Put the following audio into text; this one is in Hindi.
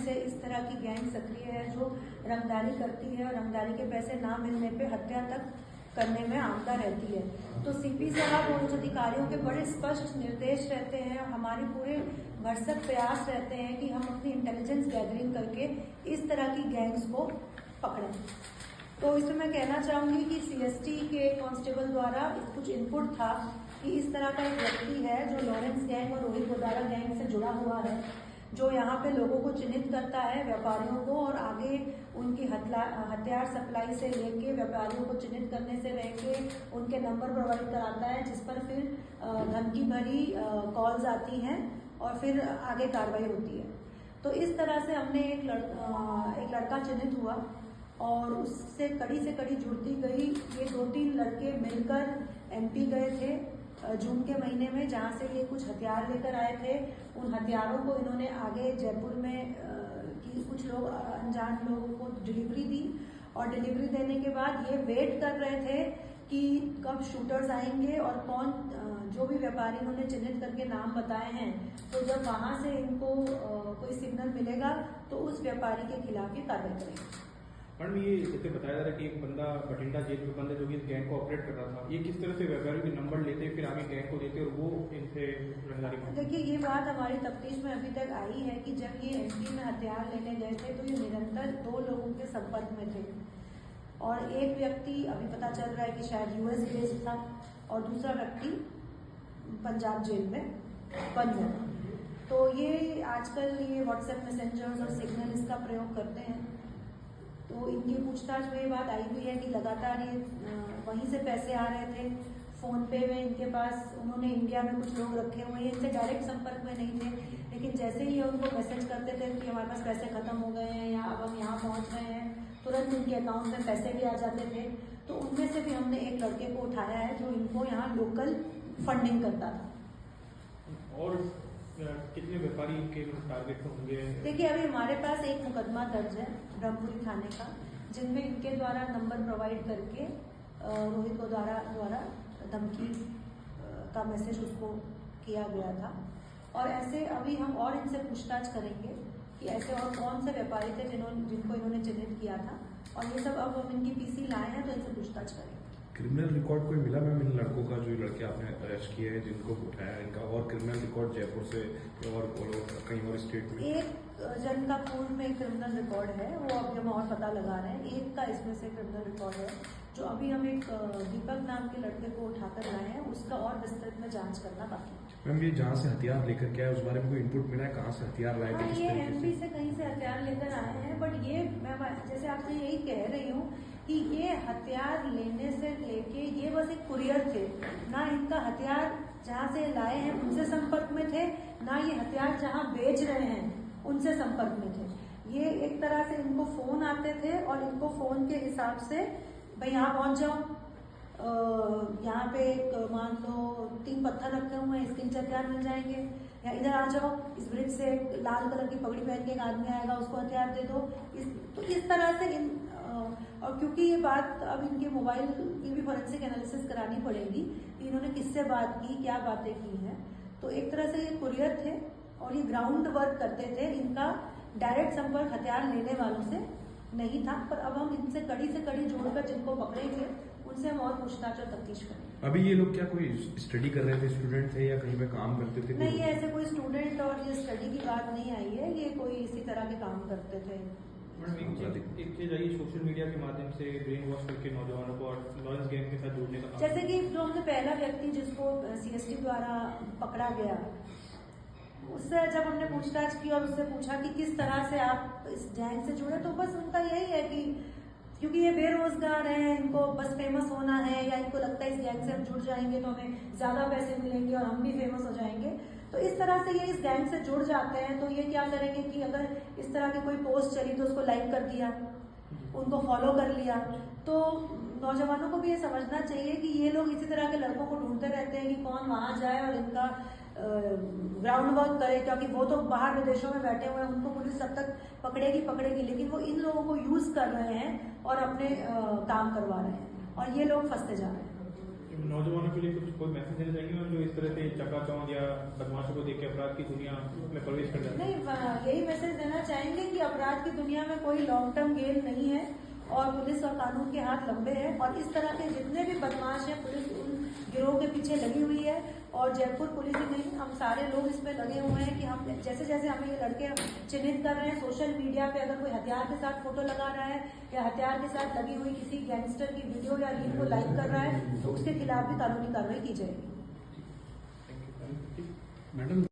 से इस तरह की गैंग सक्रिय है जो रंगदारी करती है और रंगदारी के पैसे ना मिलने पे हत्या तक करने में आमदा रहती है। तो सीपी साहब और उच्च अधिकारियों के बड़े स्पष्ट निर्देश रहते हैं, हमारे पूरे भरसक प्रयास रहते हैं कि हम अपनी इंटेलिजेंस गैदरिंग करके इस तरह की गैंग्स को पकड़ें। तो इसमें मैं कहना चाहूंगी कि सीएसटी के कांस्टेबल द्वारा कुछ इनपुट था कि इस तरह का एक व्यक्ति है जो लॉरेंस गैंग और रोहित गोदारा गैंग से जुड़ा हुआ है, जो यहाँ पे लोगों को चिन्हित करता है, व्यापारियों को, और आगे उनकी हथियार सप्लाई से लेके व्यापारियों को चिन्हित करने से लेके उनके नंबर प्रोवाइड कराता है, जिस पर फिर धमकी भरी कॉल्स आती हैं और फिर आगे कार्रवाई होती है। तो इस तरह से हमने एक लड़का चिन्हित हुआ और उससे कड़ी जुड़ती गई। ये 2-3 लड़के मिलकर एमपी गए थे जून के महीने में, जहाँ से ये कुछ हथियार लेकर आए थे। उन हथियारों को इन्होंने आगे जयपुर में कुछ लोग अनजान लोगों को डिलीवरी दी और डिलीवरी देने के बाद ये वेट कर रहे थे कि कब शूटर्स आएंगे और कौन, जो भी व्यापारी इन्होंने चिन्हित करके नाम बताए हैं, तो जब वहां से इनको कोई सिग्नल मिलेगा तो उस व्यापारी के खिलाफ ये कार्रवाई करेंगे। मैडम, ये जैसे बताया जा रहा है कि एक बंदा बठिंडा जेल में बंदा जो कि इस गैंग को ऑपरेट कर रहा था, ये किस तरह से व्यापारी के नंबर लेते फिर आगे गैंग को देते और वो इनसे रंगदारी करते? देखिए, ये बात हमारी तफ्तीश में अभी तक आई है कि जब ये एमपी में हथियार लेने गए थे तो ये निरंतर 2 लोगों के संपर्क में थे और एक व्यक्ति अभी पता चल रहा है कि शायद यूएस बेस्ड था और दूसरा व्यक्ति पंजाब जेल में बंद है। तो ये आजकल ये व्हाट्सएप मैसेंजर्स और सिग्नल इसका प्रयोग करते हैं। तो इनकी पूछताछ में ये बात आई हुई है कि लगातार ये वहीं से पैसे आ रहे थे, फोन पे में इनके पास, उन्होंने इंडिया में कुछ लोग रखे हुए हैं, इनसे डायरेक्ट संपर्क में नहीं थे, लेकिन जैसे ही उनको मैसेज करते थे कि हमारे पास पैसे खत्म हो गए हैं या अब हम यहाँ पहुँच रहे हैं, तुरंत इनके अकाउंट में पैसे भी आ जाते थे। तो उनमें से भी हमने एक लड़के को उठाया है जो इनको यहाँ लोकल फंडिंग करता था। और कितने व्यापारी के टारगेट पे होंगे? देखिए, अभी हमारे पास एक मुकदमा दर्ज है ब्रह्मपुरी थाने का, जिनमें इनके द्वारा नंबर प्रोवाइड करके रोहित गोदारा द्वारा धमकी का मैसेज उसको किया गया था। और ऐसे अभी हम और इनसे पूछताछ करेंगे कि ऐसे और कौन से व्यापारी थे जिनको इन्होंने चिन्हित किया था, और ये सब अब हम इनकी पीसी लाए हैं तो इनसे पूछताछ करेंगे। क्रिमिनल रिकॉर्ड कोई मिला मैम इन लड़कों का, जो लड़के आपने अरेस्ट किए हैं जिनको उठाया इनका, और क्रिमिनल रिकॉर्ड जयपुर से और कहीं और स्टेट में? एक जन का पूर्व में क्रिमिनल रिकॉर्ड है, वो अभी हम और पता लगा रहे हैं। एक का इसमें से क्रिमिनल रिकॉर्ड है जो अभी हम एक दीपक नाम के लड़के को उठाकर लाए हैं, उसका और विस्तृत में जांच करना बाकी है। मैम, ये जहाँ से हथियार लेकर के आए उस बारे में कोई इनपुट मिला है? कहाँ से हथियार लाए थे? ये एमपी से कहीं से हथियार लेकर आए हैं, बट ये मैं जैसे आपसे यही कह रही हूँ कि ये हथियार लेने से लेके ये बस एक कुरियर थे, ना इनका हथियार जहाँ से लाए हैं उनसे संपर्क में थे, ना ये हथियार जहाँ बेच रहे हैं उनसे संपर्क में थे। ये एक तरह से इनको फोन आते थे और इनको फोन के हिसाब से भाई यहाँ पहुंच जाओ, यहाँ पे एक मान लो 3 पत्थर रखे हुए हैं, इसके नीचे हथियार मिल जाएंगे, या इधर आ जाओ, इस ब्रिज से एक लाल कलर की पगड़ी पहन के एक आदमी आएगा, उसको हथियार दे दो। तो इस तरह से और क्योंकि ये बात अब इनके मोबाइल की भी फॉरेंसिक एनालिसिस करानी पड़ेगी कि इन्होंने किससे बात की, क्या बातें की हैं। तो एक तरह से ये कुरियर थे और ये ग्राउंड वर्क करते थे, इनका डायरेक्ट संपर्क हथियार लेने वालों से नहीं था। पर अब हम इनसे कड़ी से कड़ी जोड़कर जिनको पकड़ेंगे उनसे हम और पूछताछ और तफ्तीश करेंगे। अभी ये लोग क्या कोई स्टडी कर रहे थे, स्टूडेंट थे या कहीं पे काम करते थे? नहीं, ऐसे कोई स्टूडेंट और ये स्टडी की बात नहीं आई है, ये कोई इसी तरह के काम करते थे। एक चीज आई सोशल मीडिया के माध्यम से ब्रेन वॉश करके नौजवानों को और लॉरेंस गैंग के साथ जोड़ने का, जैसे कि जो हमने पहला व्यक्ति जिसको सीएसटी द्वारा पकड़ा गया, उससे जब हमने पूछताछ की और उससे पूछा कि किस तरह से आप इस गैंग से जुड़े, तो बस उनका यही है कि क्योंकि ये बेरोजगार हैं, इनको बस फेमस होना है, या इनको लगता है इस गैंग से हम जुड़ जाएंगे तो हमें ज्यादा पैसे मिलेंगे और हम भी फेमस हो जाएंगे। तो इस तरह से ये इस गैंग से जुड़ जाते हैं। तो ये क्या करेंगे कि अगर इस तरह की कोई पोस्ट चली तो उसको लाइक कर दिया, उनको फॉलो कर लिया। तो नौजवानों को भी ये समझना चाहिए कि ये लोग इसी तरह के लड़कों को ढूंढते रहते हैं कि कौन वहां जाए और इनका ग्राउंड वर्क करे, क्योंकि वो तो बाहर विदेशों में बैठे हुए हैं, उनको पुलिस तब तक पकड़ेगी, लेकिन वो इन लोगों को यूज कर रहे हैं और अपने काम करवा रहे हैं, और ये लोग फंसते जा रहे हैं। नौजवानों के लिए कुछ कोई मैसेज देना चाहिए जो इस तरह से चकाचौंध या बदमाशों को देख के अपराध की दुनिया में प्रवेश कर जाते हैं? नहीं, यही मैसेज देना चाहेंगे कि दुनिया में कोई लॉन्ग टर्म गेम नहीं है और पुलिस और कानून के हाथ लंबे हैं और इस तरह के जितने भी बदमाश हैं पुलिस उन गिरोह के पीछे लगी हुई है। और जयपुर पुलिस ही नहीं, हम सारे लोग इसमें लगे हुए हैं कि हम जैसे जैसे हमें ये लड़के चिन्हित कर रहे हैं, सोशल मीडिया पे अगर कोई हथियार के साथ फोटो लगा रहा है या हथियार के साथ लगी हुई किसी गैंगस्टर की वीडियो या रील को लाइक कर रहा है तो उसके खिलाफ भी कानूनी कार्रवाई की जाएगी। मैडम